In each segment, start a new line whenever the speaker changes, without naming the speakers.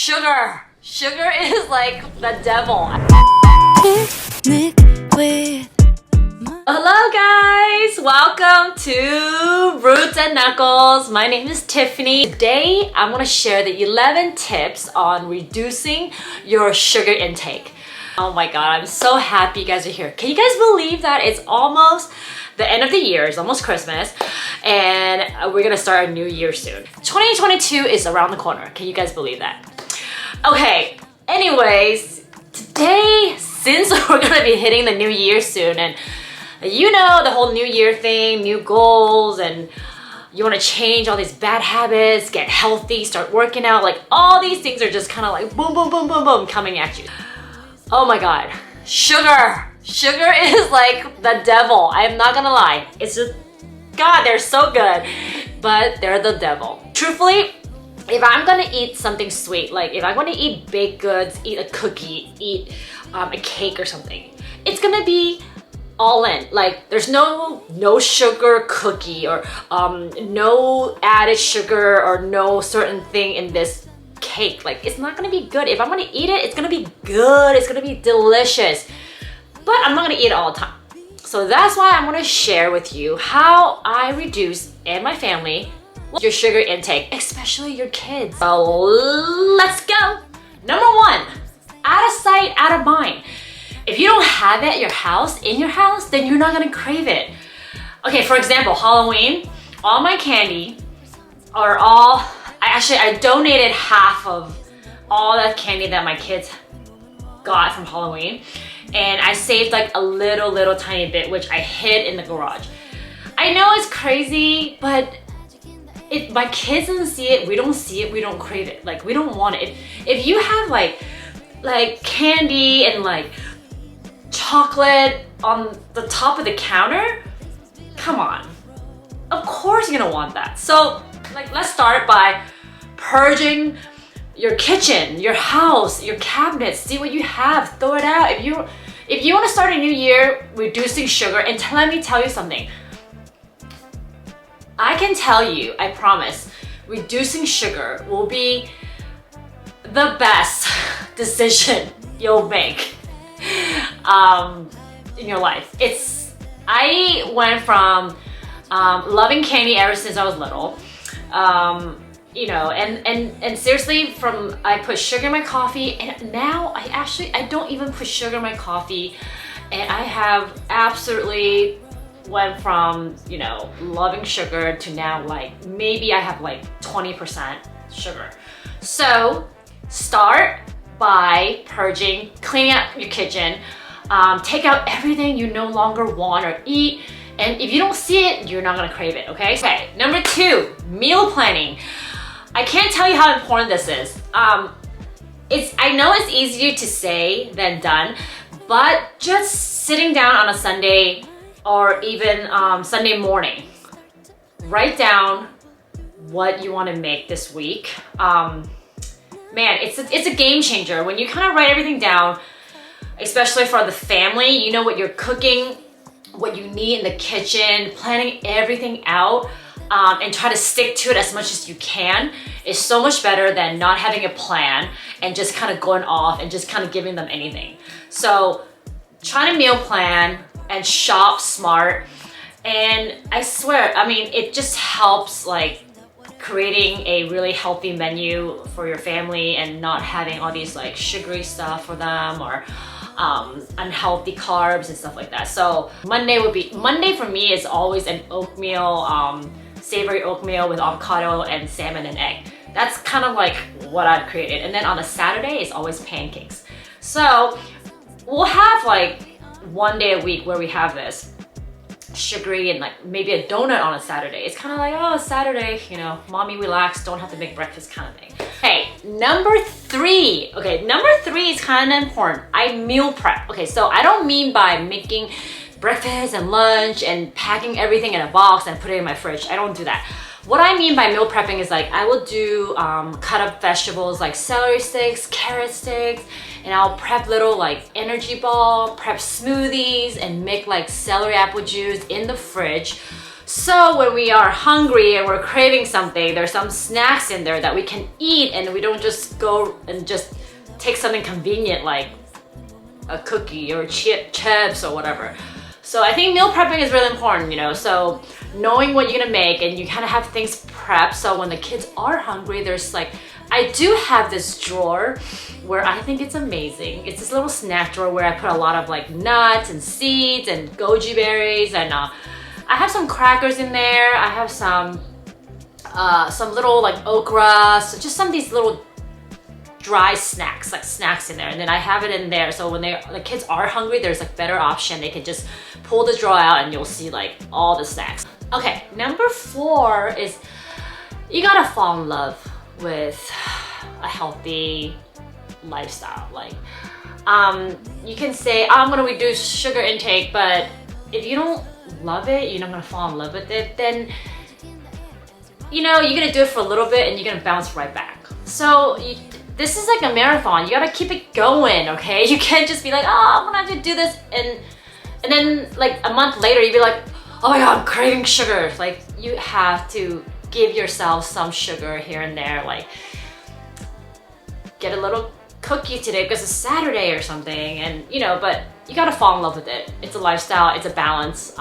Sugar. Sugar is like the devil. Hello guys! Welcome to Roots and Knuckles. My name is Tiffany. Today I'm going to share the 11 tips on reducing your sugar intake. Oh my god, I'm so happy you guys are here. Can you guys believe that it's almost the end of the year, it's almost Christmas, and we're gonna start a new year soon. 2022 is around the corner. Can you guys believe that? Okay, anyways, today, since we're gonna be hitting the new year soon, and you know the whole new year thing, new goals, and you want to change all these bad habits, get healthy, start working out, like all these things are just kind of like boom, boom, boom, boom, boom coming at you. Oh my god, sugar. Sugar is like the devil. I am not gonna lie. It's just, god, they're so good, but they're the devil. Truthfully, if I'm gonna eat something sweet, like if I'm gonna eat baked goods, eat a cookie, eat a cake or something, it's gonna be all in. Like there's no sugar cookie or no added sugar or no certain thing in this cake. Like it's not gonna be good. If I'm gonna eat it, it's gonna be good. It's gonna be delicious. But I'm not gonna eat it all the time. So that's why I'm gonna share with you how I reduce, and my family, your sugar intake, especially your kids. So let's go. Number one, out of sight, out of mind. If you don't have it at your house, in your house, then you're not gonna crave it. Okay, for example, Halloween, all my candy are all, I donated half of all that candy that my kids got from Halloween. And I saved like a little tiny bit, which I hid in the garage. I know it's crazy, but my kids doesn't see it, we don't see it, we don't crave it. Like we don't want it. If you have like candy and like chocolate on the top of the counter, come on. Of course you're gonna want that. So like let's start by purging your kitchen, your house, your cabinets. See what you have, throw it out. If you want to start a new year reducing sugar, and let me tell you something. I can tell you, I promise, reducing sugar will be the best decision you'll make in your life. I went from loving candy ever since I was little. You know, and seriously, I put sugar in my coffee, and now I don't even put sugar in my coffee, and I have absolutely went from, you know, loving sugar to now like maybe I have like 20% sugar. So start by purging, cleaning up your kitchen, take out everything you no longer want or eat, and if you don't see it, you're not gonna crave it, okay? Okay, number two, meal planning. I can't tell you how important this is. I know it's easier to say than done, but just sitting down on a Sunday or even Sunday morning, write down what you want to make this week. Man, it's a game changer. When you kind of write everything down, especially for the family, you know what you're cooking, what you need in the kitchen, planning everything out, and try to stick to it as much as you can is so much better than not having a plan and just kind of going off and just kind of giving them anything. So try to meal plan and shop smart, and I swear, I mean, it just helps like creating a really healthy menu for your family and not having all these like sugary stuff for them or unhealthy carbs and stuff like that. So Monday for me is always an oatmeal, savory oatmeal with avocado and salmon and egg. That's kind of like what I've created. And then on a Saturday, it's always pancakes. So we'll have like one day a week where we have this sugary and like maybe a donut on a Saturday. It's kind of like, oh, Saturday, you know, mommy relax, don't have to make breakfast kind of thing. Okay, number three. Okay, number three is kind of important. I meal prep. Okay, so I don't mean by making breakfast and lunch and packing everything in a box and put it in my fridge. I don't do that. What I mean by meal prepping is like I will do cut up vegetables like celery sticks, carrot sticks, and I'll prep little like energy ball, prep smoothies, and make like celery apple juice in the fridge So when we are hungry and we're craving something, there's some snacks in there that we can eat, and we don't just go and just take something convenient like a cookie or chips or whatever. So I think meal prepping is really important, you know, so knowing what you're gonna make, and you kind of have things prepped so when the kids are hungry, there's like, I do have this drawer where I think it's amazing. It's this little snack drawer where I put a lot of like nuts and seeds and goji berries, and I have some crackers in there. I have some little like okra, so just some of these little dry snacks, like snacks in there, and then I have it in there so when the kids are hungry, there's like better option. They can just pull the drawer out and you'll see like all the snacks. Okay, number 4 is you gotta fall in love with a healthy lifestyle. Like you can say, oh, I'm gonna reduce sugar intake, but if you don't love it, you're not gonna fall in love with it, then you know you're gonna do it for a little bit and you're gonna bounce right back. So this is like a marathon. You gotta keep it going, okay? You can't just be like, oh, I'm gonna have to do this, and then like a month later you'd be like, oh my god, I'm craving sugar. Like you have to give yourself some sugar here and there, like get a little cookie today because it's Saturday or something, and you know, but you gotta fall in love with it. It's a lifestyle, it's a balance.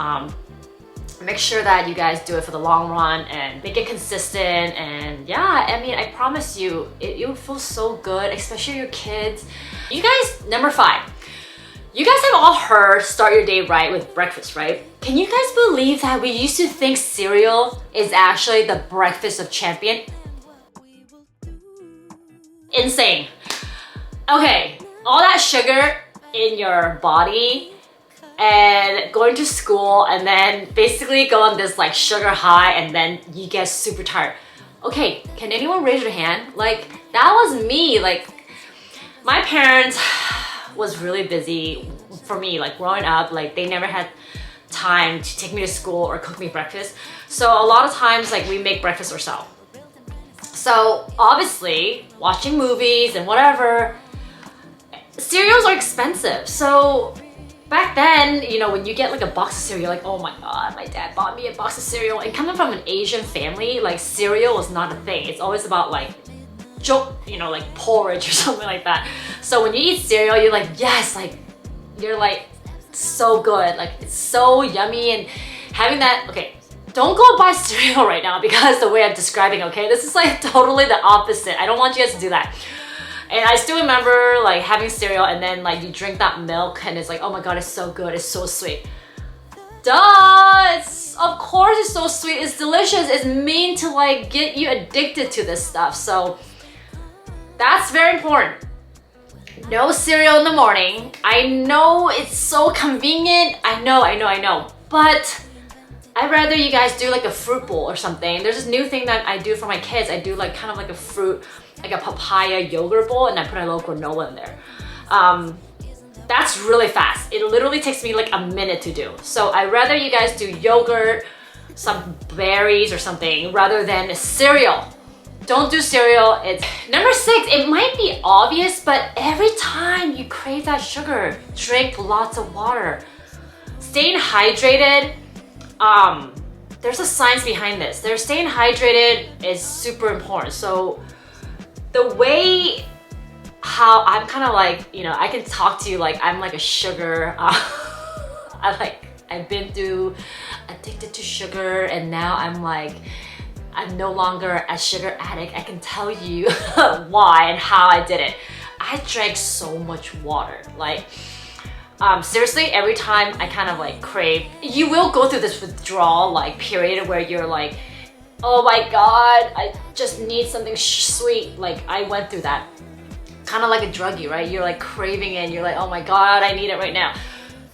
Make sure that you guys do it for the long run and make it consistent, and yeah, I mean, I promise you, it will feel so good, especially your kids. You guys, number 5, you guys have all heard start your day right with breakfast, right? Can you guys believe that we used to think cereal is actually the breakfast of champion? Insane. Okay, all that sugar in your body and going to school and then basically go on this like sugar high, and then you get super tired. Okay, can anyone raise your hand? Like that was me. Like my parents was really busy for me, like growing up, like they never had time to take me to school or cook me breakfast. So a lot of times like we make breakfast ourselves. So obviously watching movies and whatever, cereals are expensive. So back then, you know, when you get like a box of cereal, you're like, oh my god, my dad bought me a box of cereal. And coming from an Asian family, like cereal was not a thing. It's always about like, you know, like porridge or something like that. So when you eat cereal, you're like, yes, like you're like so good, like it's so yummy. And having that, okay, don't go buy cereal right now because the way I'm describing, okay, this is like totally the opposite. I don't want you guys to do that. And I still remember like having cereal and then like you drink that milk and it's like, oh my god, it's so good, it's so sweet. Duh, of course it's so sweet, it's delicious, it's meant to like get you addicted to this stuff. So that's very important. No cereal in the morning. I know it's so convenient, I know, but I'd rather you guys do like a fruit bowl or something. There's this new thing that I do for my kids. I do like kind of like a fruit, like a papaya yogurt bowl, and I put a little granola in there. That's really fast. It literally takes me like a minute to do. So I'd rather you guys do yogurt, some berries or something, rather than cereal. Don't do cereal. It's number 6. It might be obvious, but every time you crave that sugar, drink lots of water. Staying hydrated, there's a science behind this. Staying hydrated is super important. So the way how I'm kind of like, you know, I can talk to you like I'm like a sugar, I've been through addicted to sugar, and now I'm no longer a sugar addict. I can tell you why and how I did it. I drank so much water. Like, seriously, every time I kind of like crave, you will go through this withdrawal like period where you're like, oh my god, I just need something sweet. Like I went through that. Kind of like a druggie, right? You're like craving it, you're like, oh my god, I need it right now.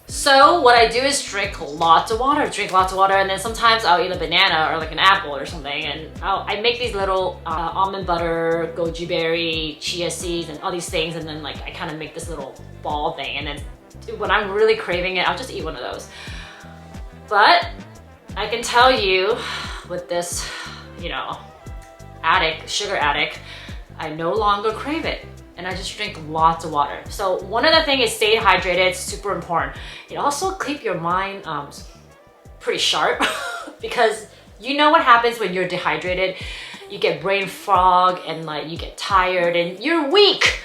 So what I do is drink lots of water, and then sometimes I'll eat a banana or like an apple or something, and I make these little almond butter, goji berry, chia seeds, and all these things, and then like I kind of make this little ball thing, and then when I'm really craving it, I'll just eat one of those. But I can tell you with this, you know, sugar addict, I no longer crave it. And I just drink lots of water. So one other thing is stay hydrated, it's super important. It also keep your mind pretty sharp because you know what happens when you're dehydrated. You get brain fog and like you get tired and you're weak.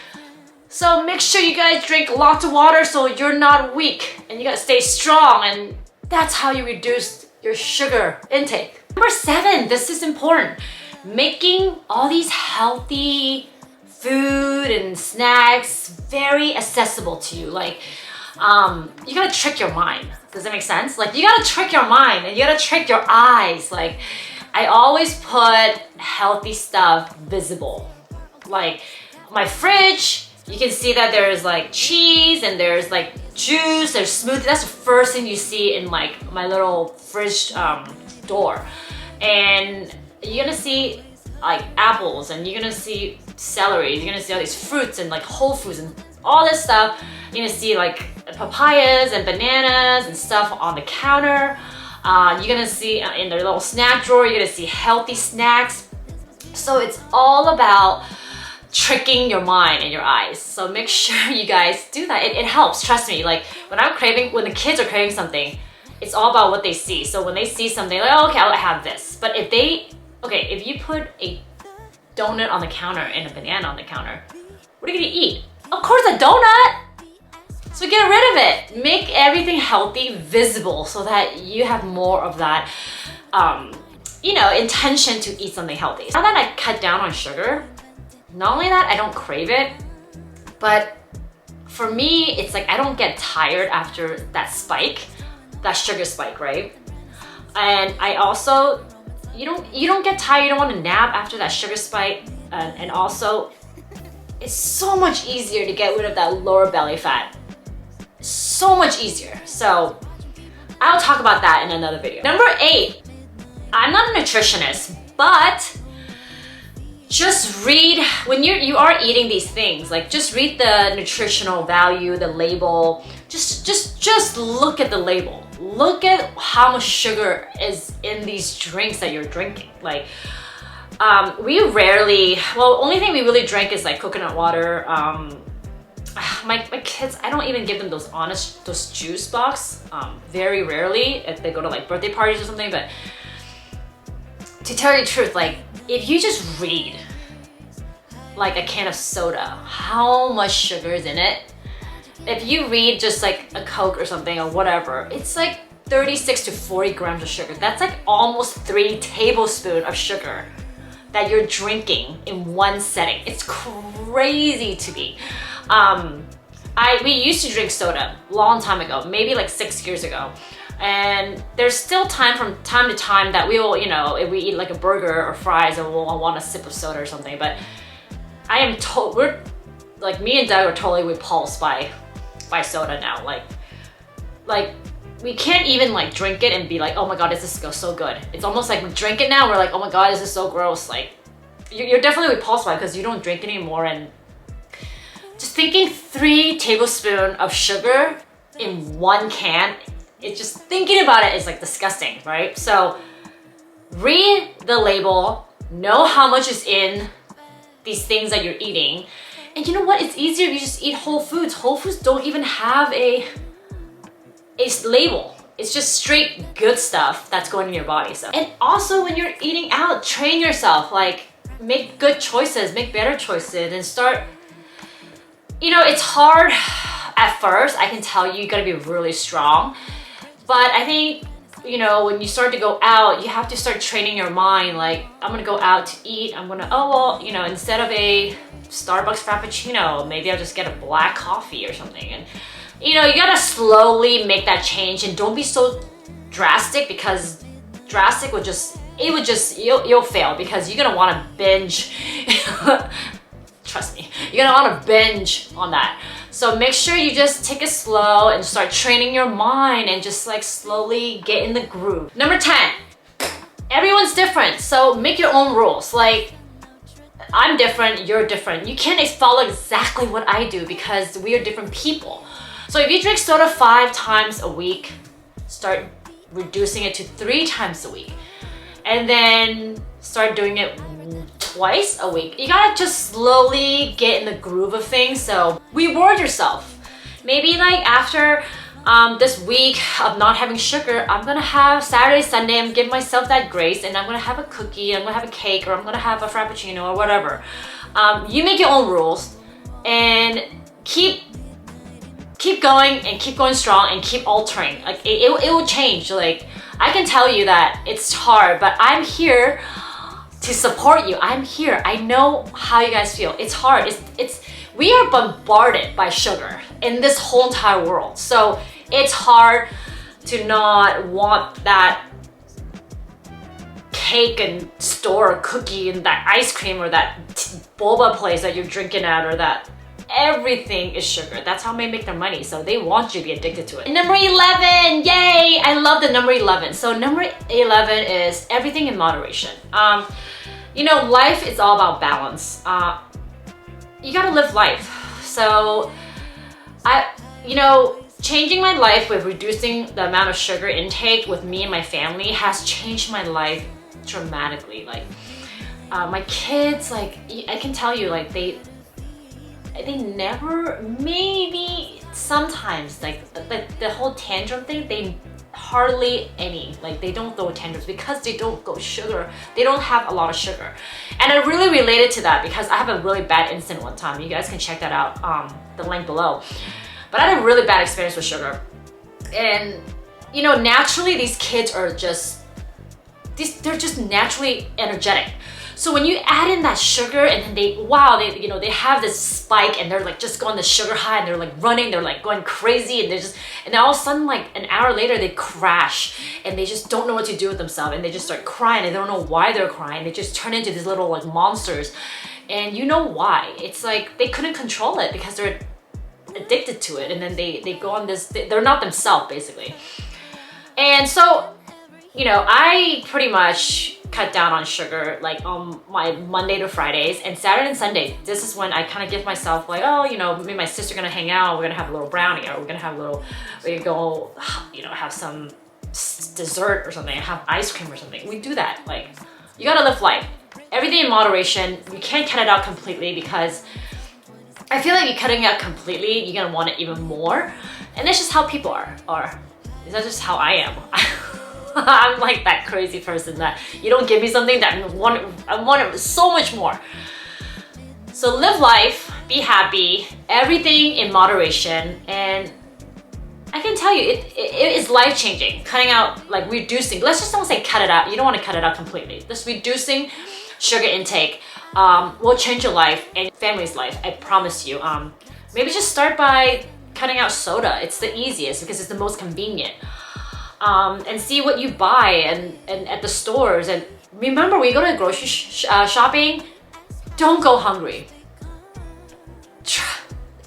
So make sure you guys drink lots of water so you're not weak and you gotta stay strong, and that's how you reduce your sugar intake. Number 7, this is important. Making all these healthy food and snacks very accessible to you. Like, you gotta trick your mind. Does that make sense? Like, you gotta trick your mind and you gotta trick your eyes. Like, I always put healthy stuff visible. Like, my fridge, you can see that there's like cheese and there's like juice, there's smoothie. That's the first thing you see in like my little fridge door. And you're gonna see like apples, and you're gonna see celery, you're gonna see all these fruits and like whole foods and all this stuff. You're gonna see like papayas and bananas and stuff on the counter. You're gonna see in their little snack drawer, you're gonna see healthy snacks. So it's all about tricking your mind and your eyes. So make sure you guys do that. It helps, trust me. Like when the kids are craving something, it's all about what they see. So when they see something, like, oh, okay, I'll have this. But if you put a donut on the counter and a banana on the counter, what are you gonna eat? Of course, a donut. So get rid of it. Make everything healthy visible so that you have more of that, intention to eat something healthy. Now that I cut down on sugar, not only that, I don't crave it, but for me, it's like I don't get tired after that sugar spike, right? And I also, you don't get tired, you don't want to nap after that sugar spike, and also, it's so much easier to get rid of that lower belly fat. So much easier. So I'll talk about that in another video. Number 8, I'm not a nutritionist, but just read, when you are eating these things, like just read the nutritional value, the label. Just look at the label. Look at how much sugar is in these drinks that you're drinking. Like, only thing we really drink is like coconut water. My kids, I don't even give them those juice box. Very rarely if they go to like birthday parties or something. But to tell you the truth, like if you just read like a can of soda, how much sugar is in it? If you read just like a Coke or something or whatever, it's like 36 to 40 grams of sugar. That's like almost 3 tablespoons of sugar that you're drinking in one setting. It's crazy to me. We used to drink soda a long time ago, maybe like 6 years ago. And there's still from time to time that we will, if we eat like a burger or fries, and we'll want a sip of soda or something. But me and Doug are totally repulsed by soda now. Like we can't even like drink it and be like, oh my god, this is so good. It's almost like we drink it now, we're like, oh my god, this is so gross. Like you're definitely repulsed by it because you don't drink anymore. And just thinking 3 tablespoons of sugar in one can, it's just thinking about it is like disgusting, right? So read the label, know how much is in these things that you're eating. And you know what? It's easier if you just eat whole foods. Whole foods don't even have a label. It's just straight good stuff that's going in your body. So, and also when you're eating out, train yourself. Like make good choices, make better choices, and start. It's hard at first. I can tell you gotta be really strong. But I think, when you start to go out, you have to start training your mind. Like, I'm gonna go out to eat. Instead of a Starbucks Frappuccino, maybe I'll just get a black coffee or something. And, you gotta slowly make that change, and don't be so drastic, because drastic you'll fail, because you're gonna wanna binge. Trust me, you're gonna wanna binge on that. So make sure you just take it slow and start training your mind and just like slowly get in the groove. Number 10, everyone's different. So make your own rules. Like I'm different, you're different. You can't follow exactly what I do because we are different people. So if you drink soda 5 times a week, start reducing it to 3 times a week. And then start doing it twice a week. You gotta just slowly get in the groove of things. So reward yourself. Maybe like after this week of not having sugar, I'm gonna have Saturday, Sunday, I'm giving myself that grace, and I'm gonna have a cookie, I'm gonna have a cake, or I'm gonna have a frappuccino or whatever. You make your own rules and keep going and keep going strong and keep altering. Like it will change. Like I can tell you that it's hard, but I'm here to support you. I'm here. I know how you guys feel. It's hard. We are bombarded by sugar in this whole entire world. So it's hard to not want that cake and store or cookie and that ice cream or that boba place that you're drinking at, or that everything is sugar. That's how they make their money. So they want you to be addicted to it. Number 11, yay! I love the number 11. So number 11 is everything in moderation. You know, life is all about balance. You gotta live life. So changing my life with reducing the amount of sugar intake with me and my family has changed my life dramatically. Like my kids, like I can tell you, like they never, maybe sometimes, like the whole tantrum thing, they hardly any, like they don't throw tantrums because they don't go sugar. They don't have a lot of sugar. And I really related to that because I have a really bad incident one time. You guys can check that out, the link below. But I had a really bad experience with sugar. And you know, naturally these kids are just, they're just naturally energetic. So when you add in that sugar and then they have this spike and they're like just going the sugar high and they're like running, they're like going crazy, and then all of a sudden, like an hour later, they crash and they just don't know what to do with themselves, and they just start crying. They don't know why they're crying. They just turn into these little like monsters. And you know why? It's like they couldn't control it because they're addicted to it, and then they go on this, they're not themselves basically. And so, you know, I pretty much cut down on sugar like on my Monday to Fridays, and Saturday and Sunday, this is when I kind of give myself like, oh, you know, me and my sister gonna hang out, we're gonna have a little brownie, or we're gonna go, you know, have some dessert or something, have ice cream or something. We do that. Like, you gotta live life. Everything in moderation. You can't cut it out completely because I feel like you're cutting it out completely, you're gonna want it even more. And that's just how people are. Or is that just how I am? I'm like that crazy person that you don't give me something that I want it so much more. So live life, be happy, everything in moderation, and I can tell you it is life-changing. Cutting out, like reducing, let's just don't say cut it out. You don't want to cut it out completely. Just reducing sugar intake will change your life and family's life, I promise you. Maybe just start by cutting out soda. It's the easiest because it's the most convenient. And see what you buy and at the stores. And remember, when you go to grocery shopping, don't go hungry.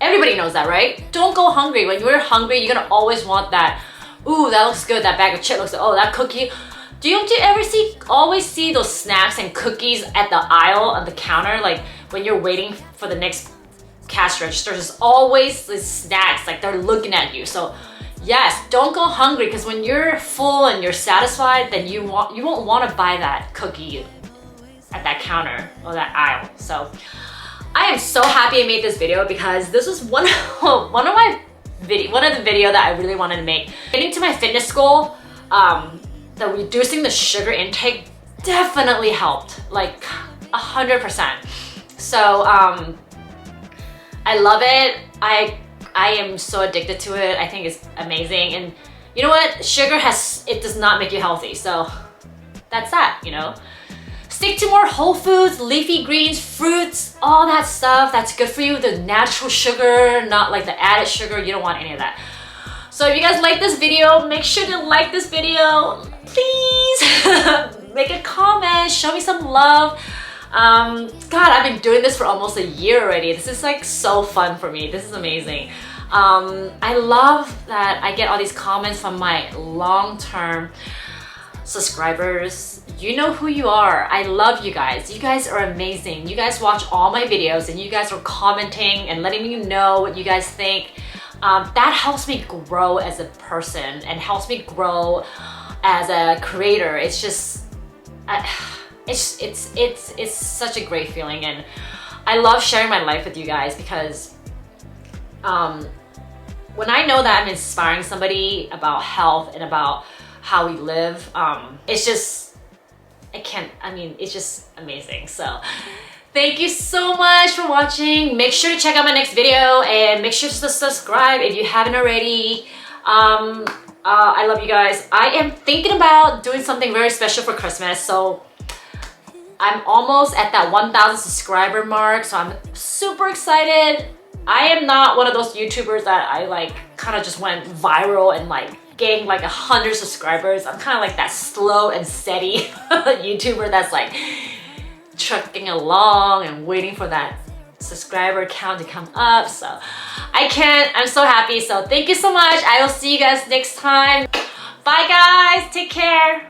Everybody knows that, right? Don't go hungry. When you're hungry, you're gonna always want that, ooh, that looks good, that bag of chips looks good, oh, that cookie. Do you ever always see those snacks and cookies at the aisle on the counter? Like when you're waiting for the next cash register, there's always these snacks, like they're looking at you. So yes, don't go hungry, because when you're full and you're satisfied, then you won't want to buy that cookie at that counter or that aisle. So I am so happy I made this video because this was one of the video that I really wanted to make. Getting to my fitness goal, the reducing the sugar intake definitely helped, like 100%. So I love it. I am so addicted to it. I think it's amazing. And you know what? Sugar does not make you healthy. So that's that, you know. Stick to more whole foods, leafy greens, fruits, all that stuff that's good for you. The natural sugar, not like the added sugar. You don't want any of that. So if you guys like this video, make sure to like this video. Please make a comment, show me some love. God, I've been doing this for almost a year already. This is like so fun for me. This is amazing. I love that I get all these comments from my long-term subscribers. You know who you are. I love you guys. You guys are amazing. You guys watch all my videos and you guys are commenting and letting me know what you guys think. That helps me grow as a person and helps me grow as a creator. It's just, it's such a great feeling, and I love sharing my life with you guys because when I know that I'm inspiring somebody about health and about how we live, it's just, it's just amazing. So thank you so much for watching. Make sure to check out my next video and make sure to subscribe if you haven't already. I love you guys. I am thinking about doing something very special for Christmas, so I'm almost at that 1,000 subscriber mark, so I'm super excited. I am not one of those YouTubers that I like kind of just went viral and like gained like 100 subscribers. I'm kind of like that slow and steady YouTuber that's like trucking along and waiting for that subscriber count to come up. So I'm so happy. So thank you so much. I will see you guys next time. Bye guys, take care.